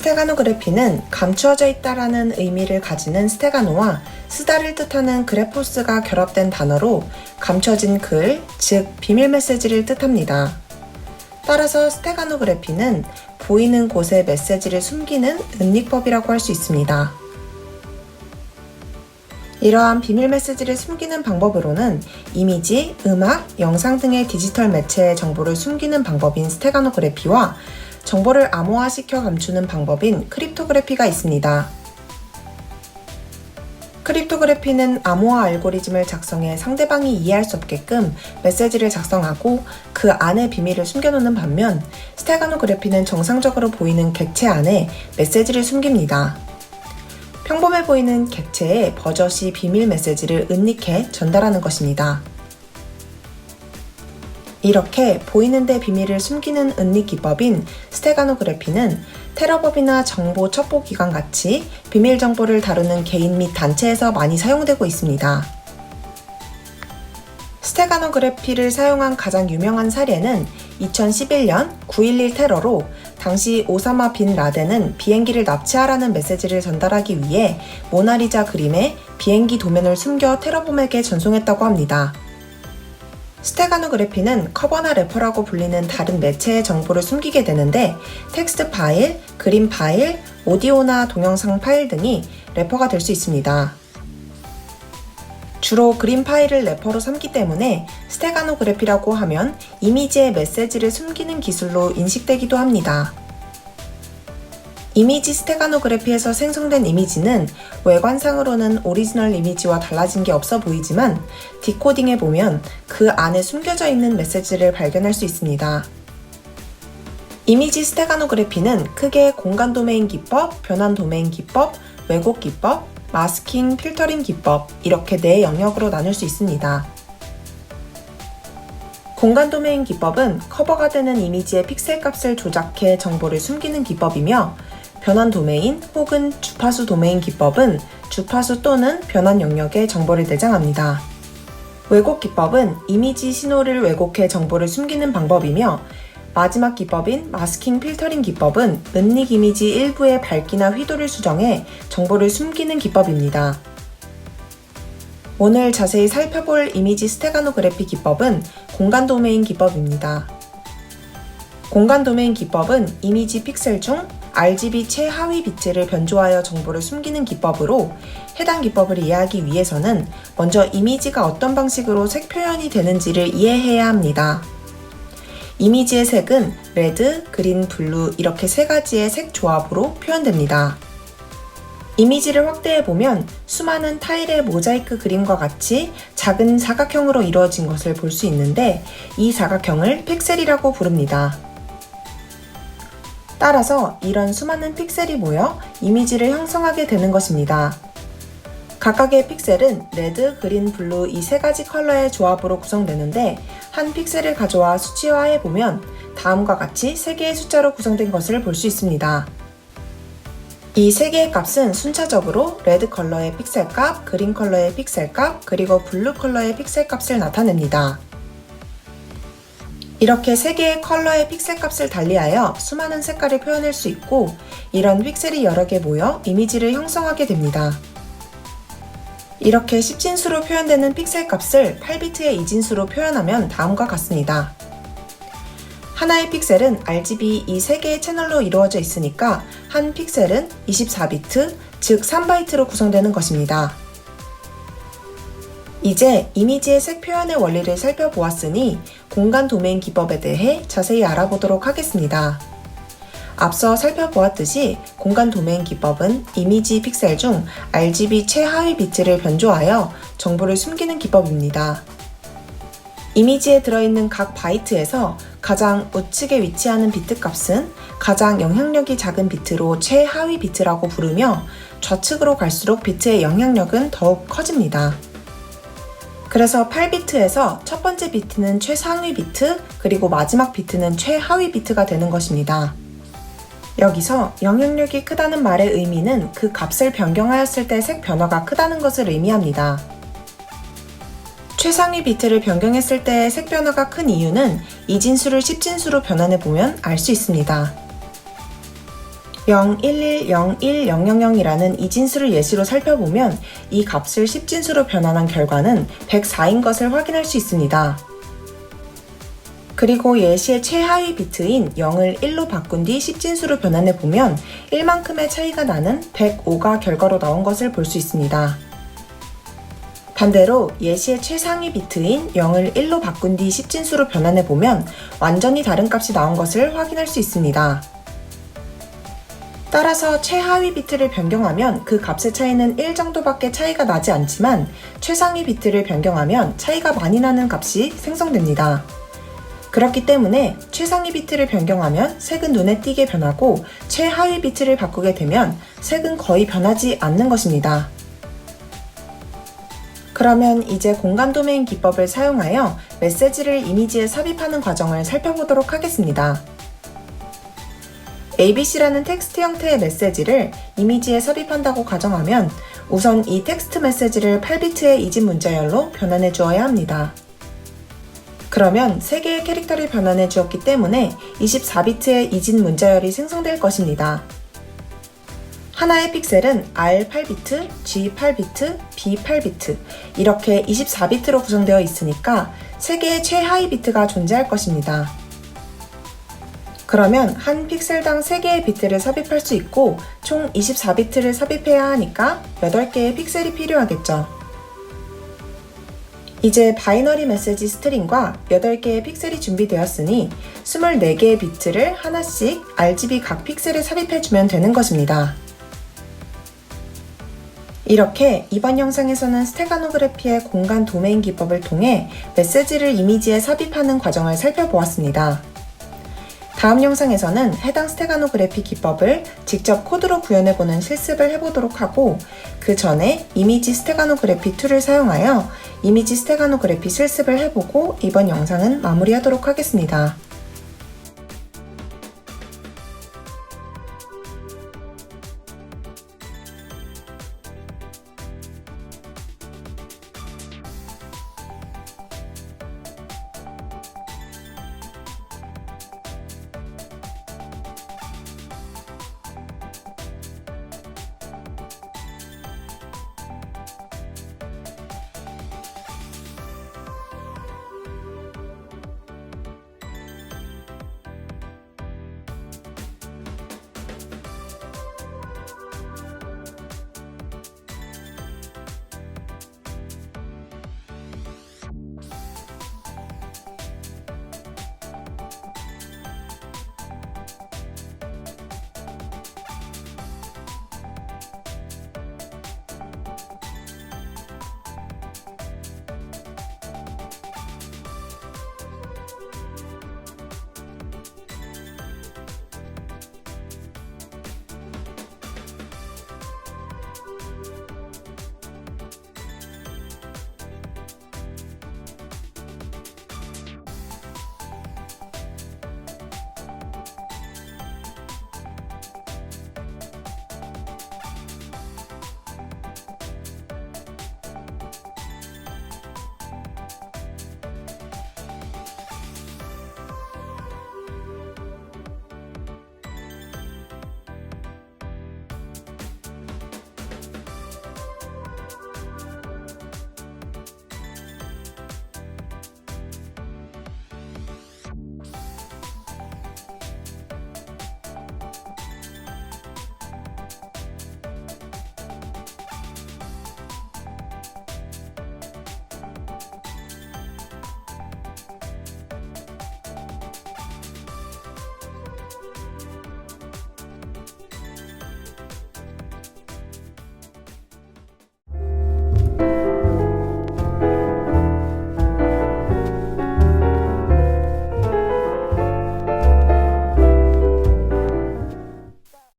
스테가노그래피는 감추어져 있다라는 의미를 가지는 스테가노와 쓰다를 뜻하는 그래포스가 결합된 단어로 감춰진 글, 즉 비밀 메시지를 뜻합니다. 따라서 스테가노그래피는 보이는 곳에 메시지를 숨기는 은닉법이라고 할 수 있습니다. 이러한 비밀 메시지를 숨기는 방법으로는 이미지, 음악, 영상 등의 디지털 매체의 정보를 숨기는 방법인 스테가노그래피와 정보를 암호화시켜 감추는 방법인 크립토그래피가 있습니다. 크립토그래피는 암호화 알고리즘을 작성해 상대방이 이해할 수 없게끔 메시지를 작성하고 그 안에 비밀을 숨겨놓는 반면 스테가노그래피는 정상적으로 보이는 객체 안에 메시지를 숨깁니다. 평범해 보이는 객체에 버젓이 비밀 메시지를 은닉해 전달하는 것입니다. 이렇게 보이는데 비밀을 숨기는 은닉 기법인 스테가노그래피는 테러법이나 정보 첩보 기관 같이 비밀 정보를 다루는 개인 및 단체에서 많이 사용되고 있습니다. 스테가노그래피를 사용한 가장 유명한 사례는 2011년 9.11 테러로 당시 오사마 빈 라덴은 비행기를 납치하라는 메시지를 전달하기 위해 모나리자 그림에 비행기 도면을 숨겨 테러범에게 전송했다고 합니다. 스테가노그래피는 커버나 래퍼라고 불리는 다른 매체의 정보를 숨기게 되는데 텍스트 파일, 그림 파일, 오디오나 동영상 파일 등이 래퍼가 될 수 있습니다. 주로 그림 파일을 래퍼로 삼기 때문에 스테가노그래피라고 하면 이미지의 메시지를 숨기는 기술로 인식되기도 합니다. 이미지 스테가노그래피에서 생성된 이미지는 외관상으로는 오리지널 이미지와 달라진 게 없어 보이지만 디코딩해보면 그 안에 숨겨져 있는 메시지를 발견할 수 있습니다. 이미지 스테가노그래피는 크게 공간 도메인 기법, 변환 도메인 기법, 왜곡 기법, 마스킹, 필터링 기법 이렇게 네 영역으로 나눌 수 있습니다. 공간 도메인 기법은 커버가 되는 이미지의 픽셀 값을 조작해 정보를 숨기는 기법이며 변환 도메인 혹은 주파수 도메인 기법은 주파수 또는 변환 영역에 정보를 내장합니다. 왜곡 기법은 이미지 신호를 왜곡해 정보를 숨기는 방법이며 마지막 기법인 마스킹 필터링 기법은 은닉 이미지 일부의 밝기나 휘도를 수정해 정보를 숨기는 기법입니다. 오늘 자세히 살펴볼 이미지 스테가노그래피 기법은 공간 도메인 기법입니다. 공간 도메인 기법은 이미지 픽셀 중 RGB 최하위 비트를 변조하여 정보를 숨기는 기법으로 해당 기법을 이해하기 위해서는 먼저 이미지가 어떤 방식으로 색 표현이 되는지를 이해해야 합니다. 이미지의 색은 레드, 그린, 블루 이렇게 세 가지의 색 조합으로 표현됩니다. 이미지를 확대해보면 수많은 타일의 모자이크 그림과 같이 작은 사각형으로 이루어진 것을 볼 수 있는데 이 사각형을 픽셀이라고 부릅니다. 따라서 이런 수많은 픽셀이 모여 이미지를 형성하게 되는 것입니다. 각각의 픽셀은 레드, 그린, 블루 이 세 가지 컬러의 조합으로 구성되는데 한 픽셀을 가져와 수치화해보면 다음과 같이 3개의 숫자로 구성된 것을 볼 수 있습니다. 이 3개의 값은 순차적으로 레드 컬러의 픽셀 값, 그린 컬러의 픽셀 값, 그리고 블루 컬러의 픽셀 값을 나타냅니다. 이렇게 3개의 컬러의 픽셀 값을 달리하여 수많은 색깔을 표현할 수 있고 이런 픽셀이 여러 개 모여 이미지를 형성하게 됩니다. 이렇게 10진수로 표현되는 픽셀 값을 8비트의 이진수로 표현하면 다음과 같습니다. 하나의 픽셀은 RGB 이 3개의 채널로 이루어져 있으니까 한 픽셀은 24비트, 즉 3바이트로 구성되는 것입니다. 이제 이미지의 색 표현의 원리를 살펴보았으니 공간 도메인 기법에 대해 자세히 알아보도록 하겠습니다. 앞서 살펴보았듯이 공간 도메인 기법은 이미지 픽셀 중 RGB 최하위 비트를 변조하여 정보를 숨기는 기법입니다. 이미지에 들어있는 각 바이트에서 가장 우측에 위치하는 비트 값은 가장 영향력이 작은 비트로 최하위 비트라고 부르며 좌측으로 갈수록 비트의 영향력은 더욱 커집니다. 그래서 8비트에서 첫 번째 비트는 최상위 비트, 그리고 마지막 비트는 최하위 비트가 되는 것입니다. 여기서 영향력이 크다는 말의 의미는 그 값을 변경하였을 때 색 변화가 크다는 것을 의미합니다. 최상위 비트를 변경했을 때의 색 변화가 큰 이유는 이진수를 10진수로 변환해보면 알 수 있습니다. 011010000이라는 이진수를 예시로 살펴보면 이 값을 10진수로 변환한 결과는 104인 것을 확인할 수 있습니다. 그리고 예시의 최하위 비트인 0을 1로 바꾼 뒤 10진수로 변환해 보면 1만큼의 차이가 나는 105가 결과로 나온 것을 볼 수 있습니다. 반대로 예시의 최상위 비트인 0을 1로 바꾼 뒤 10진수로 변환해 보면 완전히 다른 값이 나온 것을 확인할 수 있습니다. 따라서 최하위 비트를 변경하면 그 값의 차이는 1 정도밖에 차이가 나지 않지만 최상위 비트를 변경하면 차이가 많이 나는 값이 생성됩니다. 그렇기 때문에 최상위 비트를 변경하면 색은 눈에 띄게 변하고 최하위 비트를 바꾸게 되면 색은 거의 변하지 않는 것입니다. 그러면 이제 공간 도메인 기법을 사용하여 메시지를 이미지에 삽입하는 과정을 살펴보도록 하겠습니다. ABC라는 텍스트 형태의 메시지를 이미지에 삽입한다고 가정하면 우선 이 텍스트 메시지를 8비트의 이진 문자열로 변환해 주어야 합니다. 그러면 3개의 캐릭터를 변환해 주었기 때문에 24비트의 이진 문자열이 생성될 것입니다. 하나의 픽셀은 R 8비트, G 8비트, B 8비트 이렇게 24비트로 구성되어 있으니까 3개의 최하위 비트가 존재할 것입니다. 그러면 한 픽셀당 3개의 비트를 삽입할 수 있고 총 24비트를 삽입해야 하니까 8개의 픽셀이 필요하겠죠. 이제 바이너리 메시지 스트링과 8개의 픽셀이 준비되었으니 24개의 비트를 하나씩 RGB 각 픽셀에 삽입해주면 되는 것입니다. 이렇게 이번 영상에서는 스테가노그래피의 공간 도메인 기법을 통해 메시지를 이미지에 삽입하는 과정을 살펴보았습니다. 다음 영상에서는 해당 스테가노그래피 기법을 직접 코드로 구현해보는 실습을 해보도록 하고 그 전에 이미지 스테가노그래피 툴을 사용하여 이미지 스테가노그래피 실습을 해보고 이번 영상은 마무리하도록 하겠습니다.